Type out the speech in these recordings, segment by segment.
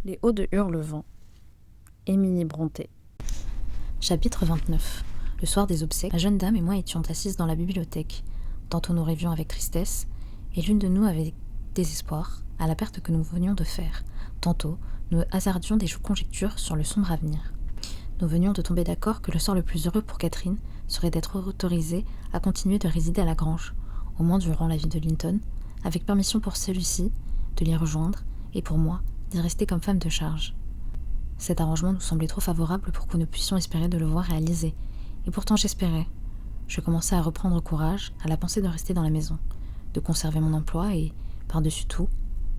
Les Hauts de Hurlevent. Émilie Brontë. Chapitre 29. Le soir des obsèques, la jeune dame et moi étions assises dans la bibliothèque. Tantôt nous rêvions avec tristesse, et l'une de nous avec désespoir, à la perte que nous venions de faire. Tantôt, nous hasardions des conjectures sur le sombre avenir. Nous venions de tomber d'accord que le sort le plus heureux pour Catherine serait d'être autorisée à continuer de résider à la grange, au moins durant la vie de Linton, avec permission pour celui-ci de l'y rejoindre, et pour moi d'y rester comme femme de charge. Cet arrangement nous semblait trop favorable pour que nous puissions espérer de le voir réalisé, et pourtant j'espérais. Je commençais à reprendre courage à la pensée de rester dans la maison, de conserver mon emploi et, par-dessus tout,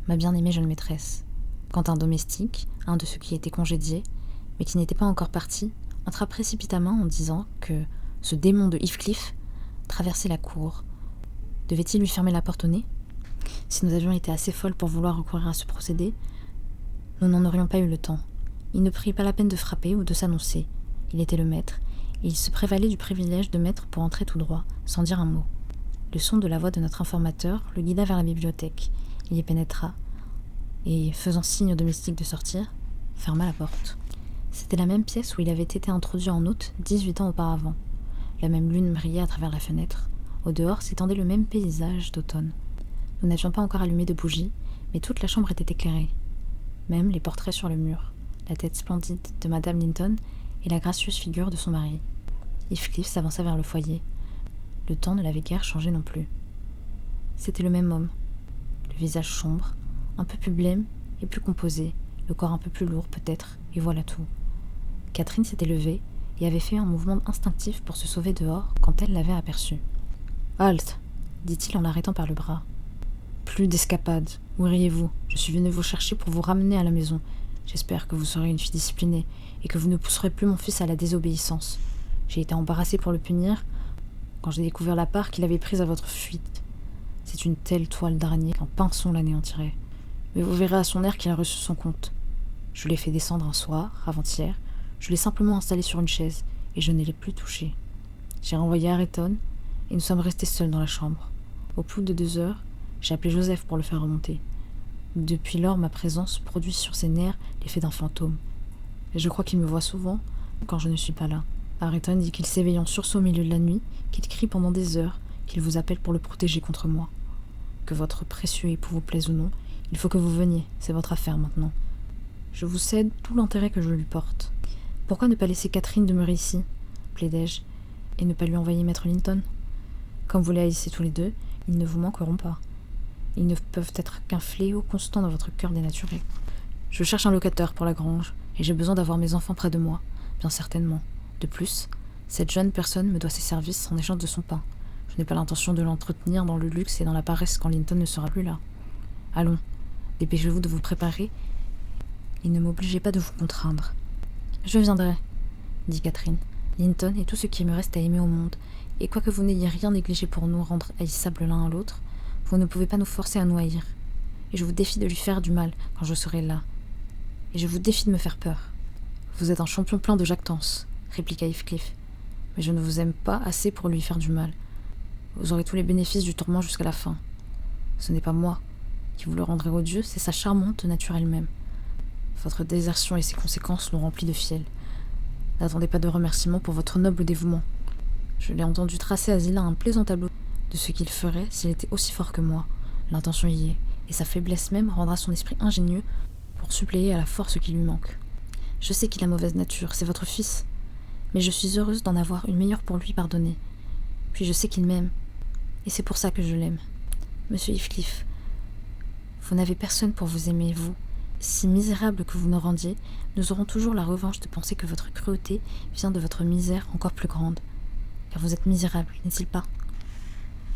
ma bien-aimée jeune maîtresse. Quand un domestique, un de ceux qui étaient congédiés, mais qui n'était pas encore parti, entra précipitamment en disant que ce démon de Heathcliff traversait la cour. Devait-il lui fermer la porte au nez ? Si nous avions été assez folles pour vouloir recourir à ce procédé, nous n'en aurions pas eu le temps. Il ne prit pas la peine de frapper ou de s'annoncer. Il était le maître, et il se prévalait du privilège de maître pour entrer tout droit, sans dire un mot. Le son de la voix de notre informateur le guida vers la bibliothèque. Il y pénétra, et, faisant signe au domestique de sortir, ferma la porte. C'était la même pièce où il avait été introduit en août 18 ans auparavant. La même lune brillait à travers la fenêtre. Au dehors s'étendait le même paysage d'automne. Nous n'avions pas encore allumé de bougies, mais toute la chambre était éclairée. Même les portraits sur le mur, la tête splendide de Madame Linton et la gracieuse figure de son mari. Heathcliff s'avança vers le foyer. Le temps ne l'avait guère changé non plus. C'était le même homme, le visage sombre, un peu plus blême et plus composé, le corps un peu plus lourd peut-être, et voilà tout. Catherine s'était levée et avait fait un mouvement instinctif pour se sauver dehors quand elle l'avait aperçu. « Halte !» dit-il en l'arrêtant par le bras. « Plus d'escapades. Où iriez-vous ? Je suis venu vous chercher pour vous ramener à la maison. J'espère que vous serez une fille disciplinée et que vous ne pousserez plus mon fils à la désobéissance. J'ai été embarrassée pour le punir quand j'ai découvert la part qu'il avait prise à votre fuite. C'est une telle toile d'araignée qu'un pinceau l'anéantirait. Mais vous verrez à son air qu'il a reçu son compte. Je l'ai fait descendre un soir, avant-hier. Je l'ai simplement installé sur une chaise et je ne l'ai plus touché. J'ai renvoyé Ayrton et nous sommes restés seuls dans la chambre. Au plus de 2 heures, j'ai appelé Joseph pour le faire remonter. Depuis lors, ma présence produit sur ses nerfs l'effet d'un fantôme. Et je crois qu'il me voit souvent quand je ne suis pas là. Ayrton dit qu'il s'éveille en sursaut au milieu de la nuit, qu'il crie pendant des heures, qu'il vous appelle pour le protéger contre moi. Que votre précieux époux vous plaise ou non, il faut que vous veniez, c'est votre affaire maintenant. Je vous cède tout l'intérêt que je lui porte. Pourquoi ne pas laisser Catherine demeurer ici, plaidai-je, et ne pas lui envoyer maître Linton ? Comme vous les haïssez tous les deux, ils ne vous manqueront pas. Ils ne peuvent être qu'un fléau constant dans votre cœur dénaturé. Je cherche un locataire pour la grange, et j'ai besoin d'avoir mes enfants près de moi, bien certainement. De plus, cette jeune personne me doit ses services en échange de son pain. Je n'ai pas l'intention de l'entretenir dans le luxe et dans la paresse quand Linton ne sera plus là. Allons, dépêchez-vous de vous préparer, et ne m'obligez pas de vous contraindre. Je viendrai, dit Catherine. Linton est tout ce qui me reste à aimer au monde, et quoique vous n'ayez rien négligé pour nous rendre haïssables l'un à l'autre, vous ne pouvez pas nous forcer à nous haïr. Et je vous défie de lui faire du mal quand je serai là. Et je vous défie de me faire peur. Vous êtes un champion plein de jactance, répliqua Heathcliff. Mais je ne vous aime pas assez pour lui faire du mal. Vous aurez tous les bénéfices du tourment jusqu'à la fin. Ce n'est pas moi qui vous le rendrai odieux, c'est sa charmante nature elle-même. Votre désertion et ses conséquences l'ont rempli de fiel. N'attendez pas de remerciements pour votre noble dévouement. Je l'ai entendu tracer à Zillah un plaisant tableau de ce qu'il ferait s'il était aussi fort que moi. L'intention y est, et sa faiblesse même rendra son esprit ingénieux pour suppléer à la force qui lui manque. Je sais qu'il a mauvaise nature, c'est votre fils, mais je suis heureuse d'en avoir une meilleure pour lui pardonner. Puis je sais qu'il m'aime, et c'est pour ça que je l'aime. Monsieur Heathcliff, vous n'avez personne pour vous aimer, vous. Si misérable que vous nous rendiez, nous aurons toujours la revanche de penser que votre cruauté vient de votre misère encore plus grande. Car vous êtes misérable, n'est-il pas ?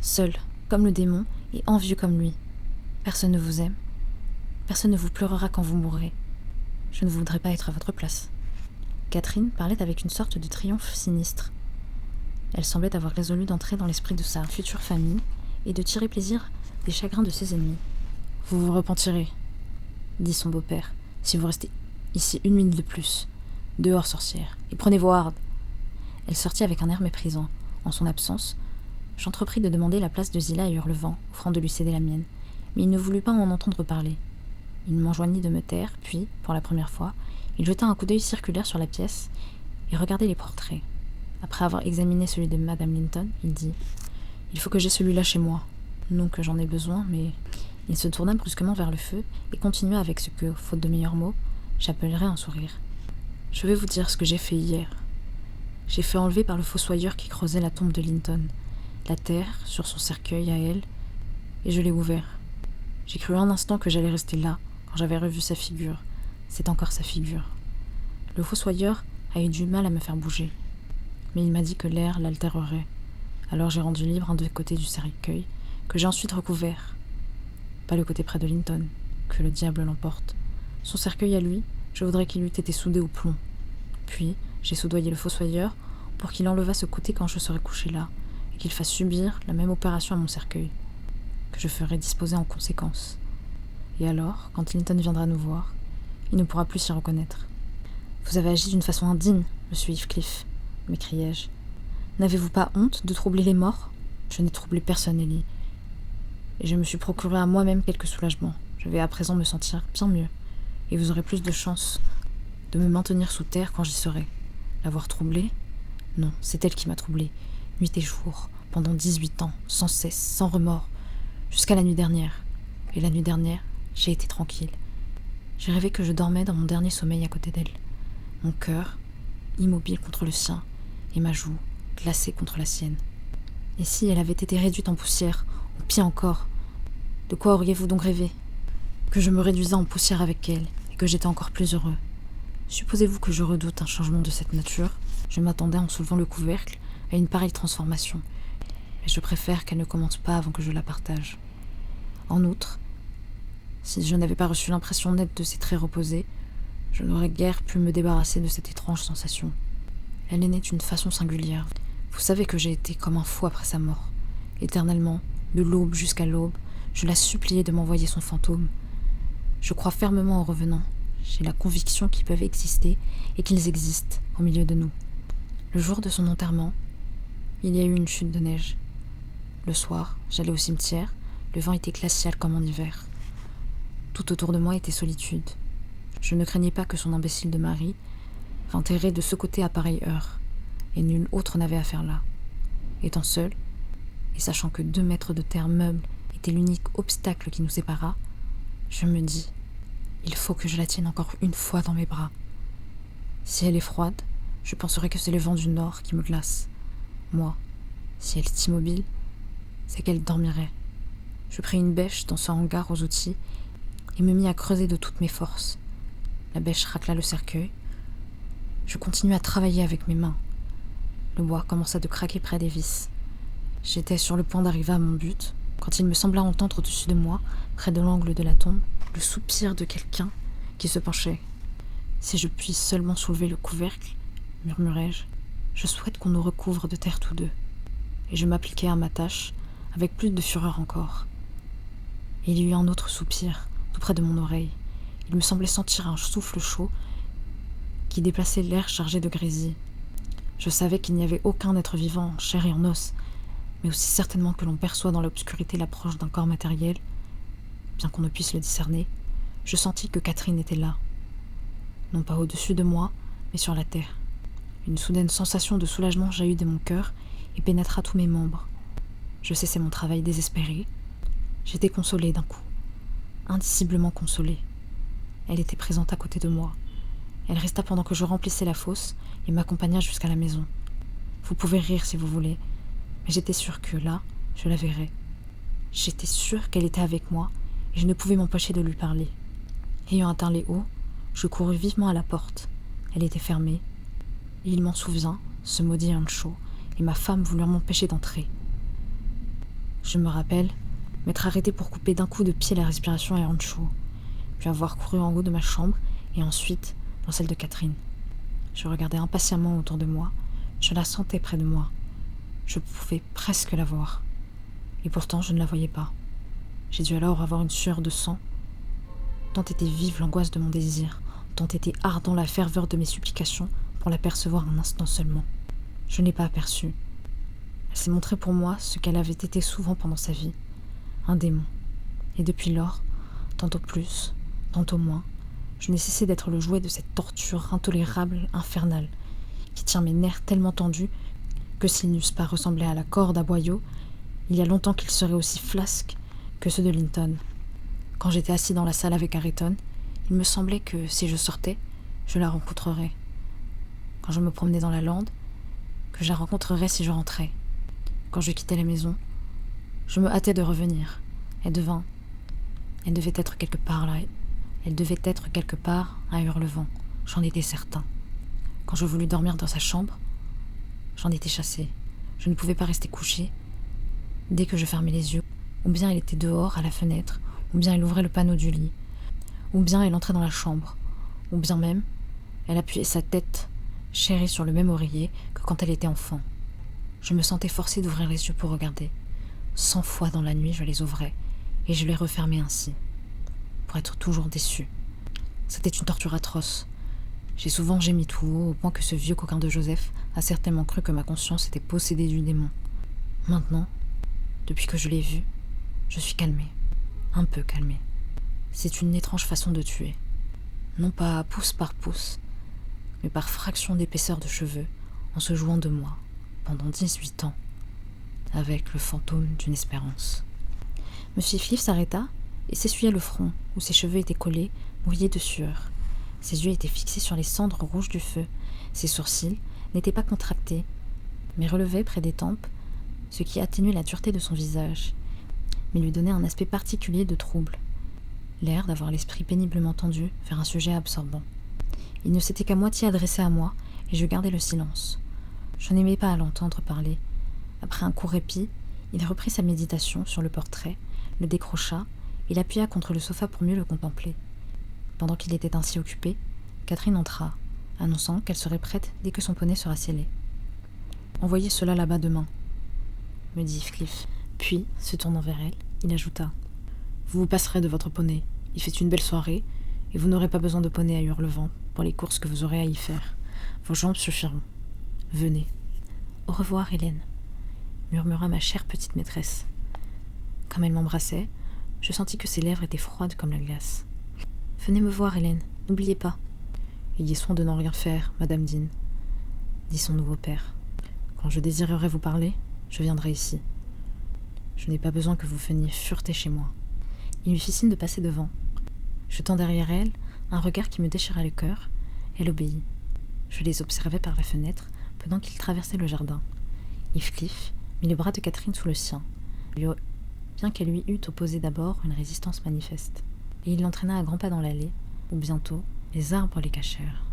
Seul, comme le démon, et envieux comme lui. Personne ne vous aime. Personne ne vous pleurera quand vous mourrez. Je ne voudrais pas être à votre place. Catherine parlait avec une sorte de triomphe sinistre. Elle semblait avoir résolu d'entrer dans l'esprit de sa future famille et de tirer plaisir des chagrins de ses ennemis. « Vous vous repentirez, » dit son beau-père, « si vous restez ici 1 minute de plus. Dehors, sorcière, et prenez vos hardes. » Elle sortit avec un air méprisant. En son absence, j'entrepris de demander la place de Zillah à Hurlevent, offrant de lui céder la mienne, mais il ne voulut pas en entendre parler. Il m'enjoignit de me taire, puis, pour la première fois, il jeta un coup d'œil circulaire sur la pièce et regardait les portraits. Après avoir examiné celui de Madame Linton, il dit « Il faut que j'aie celui-là chez moi. Non que j'en ai besoin, mais... » Il se tourna brusquement vers le feu et continua avec ce que, faute de meilleurs mots, j'appellerais un sourire. « Je vais vous dire ce que j'ai fait hier. J'ai fait enlever par le fossoyeur qui creusait la tombe de Linton, la terre sur son cercueil à elle, et je l'ai ouvert. J'ai cru un instant que j'allais rester là quand j'avais revu sa figure. C'est encore sa figure. Le fossoyeur a eu du mal à me faire bouger, mais il m'a dit que l'air l'altérerait. Alors j'ai rendu libre un des côtés du cercueil, que j'ai ensuite recouvert. Pas le côté près de Linton, que le diable l'emporte. Son cercueil à lui, je voudrais qu'il eût été soudé au plomb. Puis, j'ai soudoyé le fossoyeur pour qu'il enlevât ce côté quand je serais couché là, et qu'il fasse subir la même opération à mon cercueil, que je ferai disposer en conséquence. Et alors, quand Linton viendra nous voir, il ne pourra plus s'y reconnaître. « Vous avez agi d'une façon indigne, monsieur Heathcliff, m'écriai-je. N'avez-vous pas honte de troubler les morts ? Je n'ai troublé personne, Ellie. Et je me suis procuré à moi-même quelques soulagements. Je vais à présent me sentir bien mieux, et vous aurez plus de chance de me maintenir sous terre quand j'y serai. L'avoir troublée ? Non, c'est elle qui m'a troublée, nuit et jour, pendant 18 ans, sans cesse, sans remords, jusqu'à la nuit dernière. Et la nuit dernière, j'ai été tranquille. J'ai rêvé que je dormais dans mon dernier sommeil à côté d'elle. Mon cœur, immobile contre le sien, et ma joue, glacée contre la sienne. Et si elle avait été réduite en poussière, ou pire encore, de quoi auriez-vous donc rêvé ? Que je me réduisais en poussière avec elle, et que j'étais encore plus heureux. Supposez-vous que je redoute un changement de cette nature ? Je m'attendais en soulevant le couvercle à une pareille transformation, mais je préfère qu'elle ne commence pas avant que je la partage. En outre, si je n'avais pas reçu l'impression nette de ses traits reposés, je n'aurais guère pu me débarrasser de cette étrange sensation. Elle est née d'une façon singulière. Vous savez que j'ai été comme un fou après sa mort. Éternellement, de l'aube jusqu'à l'aube, je la suppliais de m'envoyer son fantôme. Je crois fermement aux revenants. J'ai la conviction qu'ils peuvent exister et qu'ils existent au milieu de nous. Le jour de son enterrement, il y a eu une chute de neige. Le soir, j'allais au cimetière, le vent était glacial comme en hiver. Tout autour de moi était solitude. Je ne craignais pas que son imbécile de mari vînt errer de ce côté à pareille heure, et nul autre n'avait affaire là. Étant seul, et sachant que 2 mètres de terre meuble était l'unique obstacle qui nous séparât, je me dis, il faut que je la tienne encore une fois dans mes bras. Si elle est froide, je penserai que c'est le vent du nord qui me glace. Moi, si elle est immobile, c'est qu'elle dormirait. Je pris une bêche dans ce hangar aux outils et me mis à creuser de toutes mes forces. La bêche racla le cercueil. Je continuai à travailler avec mes mains. Le bois commença de craquer près des vis. J'étais sur le point d'arriver à mon but, quand il me sembla entendre au-dessus de moi, près de l'angle de la tombe, le soupir de quelqu'un qui se penchait. « Si je puis seulement soulever le couvercle, murmurai-je, je souhaite qu'on nous recouvre de terre tous deux. » Et je m'appliquai à ma tâche, avec plus de fureur encore. Et il y eut un autre soupir, tout près de mon oreille. Il me semblait sentir un souffle chaud qui déplaçait l'air chargé de grésil. Je savais qu'il n'y avait aucun être vivant en chair et en os, mais aussi certainement que l'on perçoit dans l'obscurité l'approche d'un corps matériel, bien qu'on ne puisse le discerner, je sentis que Catherine était là. Non pas au-dessus de moi, mais sur la terre. Une soudaine sensation de soulagement jaillit de mon cœur et pénétra tous mes membres. Je cessai mon travail désespéré. J'étais consolée d'un coup, indiciblement consolée. Elle était présente à côté de moi. Elle resta pendant que je remplissais la fosse et m'accompagna jusqu'à la maison. Vous pouvez rire si vous voulez, mais j'étais sûre que là, je la verrais. J'étais sûre qu'elle était avec moi et je ne pouvais m'empêcher de lui parler. Ayant atteint les hauts, je courus vivement à la porte. Elle était fermée. Et il m'en souvient, ce maudit Earnshaw, et ma femme voulurent m'empêcher d'entrer. Je me rappelle m'être arrêtée pour couper d'un coup de pied la respiration à Earnshaw, puis avoir couru en haut de ma chambre et ensuite dans celle de Catherine. Je regardais impatiemment autour de moi. Je la sentais près de moi. Je pouvais presque la voir. Et pourtant, je ne la voyais pas. J'ai dû alors avoir une sueur de sang. Tant était vive l'angoisse de mon désir, tant était ardent la ferveur de mes supplications pour l'apercevoir un instant seulement. Je ne l'ai pas aperçue. Elle s'est montrée pour moi ce qu'elle avait été souvent pendant sa vie, un démon. Et depuis lors, tantôt plus, Tantôt moins, je n'ai cessé d'être le jouet de cette torture intolérable, infernale, qui tient mes nerfs tellement tendus que s'ils n'eussent pas ressemblé à la corde à boyaux, il y a longtemps qu'ils seraient aussi flasques que ceux de Linton. Quand j'étais assis dans la salle avec Ayrton, il me semblait que, si je sortais, je la rencontrerais. Quand je me promenais dans la lande, que je la rencontrerais si je rentrais. Quand je quittais la maison, je me hâtais de revenir. Elle devait être quelque part là. Elle devait être quelque part à Hurlevent. J'en étais certain. Quand je voulus dormir dans sa chambre, j'en étais chassé. Je ne pouvais pas rester couché. Dès que je fermais les yeux, ou bien elle était dehors à la fenêtre, ou bien elle ouvrait le panneau du lit, ou bien elle entrait dans la chambre, ou bien même elle appuyait sa tête chérie sur le même oreiller que quand elle était enfant. Je me sentais forcé d'ouvrir les yeux pour regarder. 100 fois dans la nuit, je les ouvrais, et je les refermais ainsi, pour être toujours déçu. C'était une torture atroce. J'ai souvent gémi tout haut, au point que ce vieux coquin de Joseph a certainement cru que ma conscience était possédée du démon. Maintenant, depuis que je l'ai vu, je suis calmé. Un peu calmé. C'est une étrange façon de tuer. Non pas pouce par pouce, mais par fraction d'épaisseur de cheveux, en se jouant de moi, pendant 18 ans, avec le fantôme d'une espérance. Monsieur Heathcliff s'arrêta et s'essuya le front, où ses cheveux étaient collés, mouillés de sueur. Ses yeux étaient fixés sur les cendres rouges du feu. Ses sourcils n'étaient pas contractés, mais relevaient près des tempes, ce qui atténuait la dureté de son visage, mais lui donnait un aspect particulier de trouble, l'air d'avoir l'esprit péniblement tendu vers un sujet absorbant. Il ne s'était qu'à moitié adressé à moi, et je gardai le silence. Je n'aimais pas à l'entendre parler. Après un court répit, il reprit sa méditation sur le portrait, le décrocha et l'appuya contre le sofa pour mieux le contempler. Pendant qu'il était ainsi occupé, Catherine entra, annonçant qu'elle serait prête dès que son poney sera scellé. « Envoyez cela là-bas demain, » me dit Heathcliff. Puis, se tournant vers elle, il ajouta : « Vous vous passerez de votre poney. Il fait une belle soirée, et vous n'aurez pas besoin de poney à Hurlevent pour les courses que vous aurez à y faire. Vos jambes suffiront. Venez. »« Au revoir, Hélène, » murmura ma chère petite maîtresse. Comme elle m'embrassait, je sentis que ses lèvres étaient froides comme la glace. « Venez me voir, Hélène, n'oubliez pas. »« Ayez soin de n'en rien faire, Madame Dean, » dit son nouveau père. « Quand je désirerai vous parler, je viendrai ici. Je n'ai pas besoin que vous veniez fureter chez moi. » Il lui fit signe de passer devant. Jetant derrière elle un regard qui me déchira le cœur, elle obéit. Je les observais par la fenêtre pendant qu'ils traversaient le jardin. Heathcliff mit le bras de Catherine sous le sien, bien qu'elle lui eût opposé d'abord une résistance manifeste, et il l'entraîna à grands pas dans l'allée, où bientôt les arbres les cachèrent.